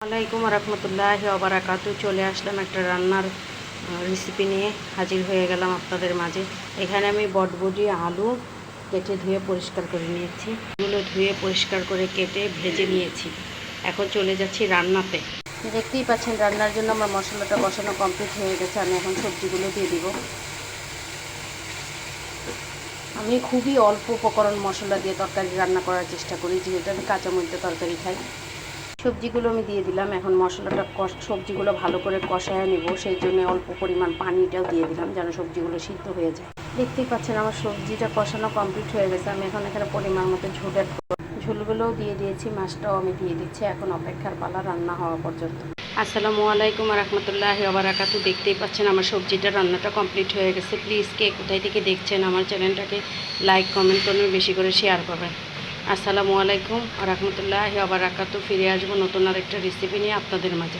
আলাইকুম রহমতুল্লাহি ওয়া বারাকাতু। চলে আসলাম একটা রান্নার রেসিপি নিয়ে হাজির হয়ে গেলাম আপনাদের মাঝে। এখানে আমি বটবটি আলু কেটে ধুয়ে পরিষ্কার করে নিয়েছি। এগুলো ধুয়ে পরিষ্কার করে কেটে ভেজে নিয়েছি। এখন চলে যাচ্ছি রান্নাতে। দেখতেই পাচ্ছেন রান্নার জন্য আমার মশলাটা কষানো কমপ্লিট হয়ে গেছে। আমি এখন সবজিগুলো দিয়ে দিব। আমি খুবই অল্প উপকরণ মশলা দিয়ে তরকারি রান্না করার চেষ্টা করি, যেহেতু আমি কাঁচামরিচে তরকারি খাই। সবজিগুলো আমি দিয়ে দিলাম। এখন মশলাটা সবজিগুলো ভালো করে কষায় নেব, সেই জন্য অল্প পরিমাণ পানিটাও দিয়ে দিলাম যেন সবজিগুলো সিদ্ধ হয়ে যায়। দেখতেই পাচ্ছেন আমার সবজিটা কষানো কমপ্লিট হয়ে গেছে। আমি এখন এখানে পরিমাণ মতো ঝোল অ্যাড করব। ঝোলগুলোও দিয়ে দিয়েছি, মাছটাও আমি দিয়ে দিচ্ছি। এখন অপেক্ষার পালা রান্না হওয়া পর্যন্ত। আসসালামু আলাইকুম রহমতুল্লাহি ওয়া বারাকাতু। দেখতেই পাচ্ছেন আমার সবজিটা রান্নাটা কমপ্লিট হয়ে গেছে। প্লিজ কে কোথায় থেকে দেখছেন আমার চ্যানেলটাকে লাইক কমেন্ট করবেন, বেশি করে শেয়ার করবেন। আসসালামু আলাইকুম রহমতুল্লাহি ওয়া বারাকাতু। ফিরে আসবো নতুন আরেকটা রেসিপি নিয়ে আপনাদের মাঝে।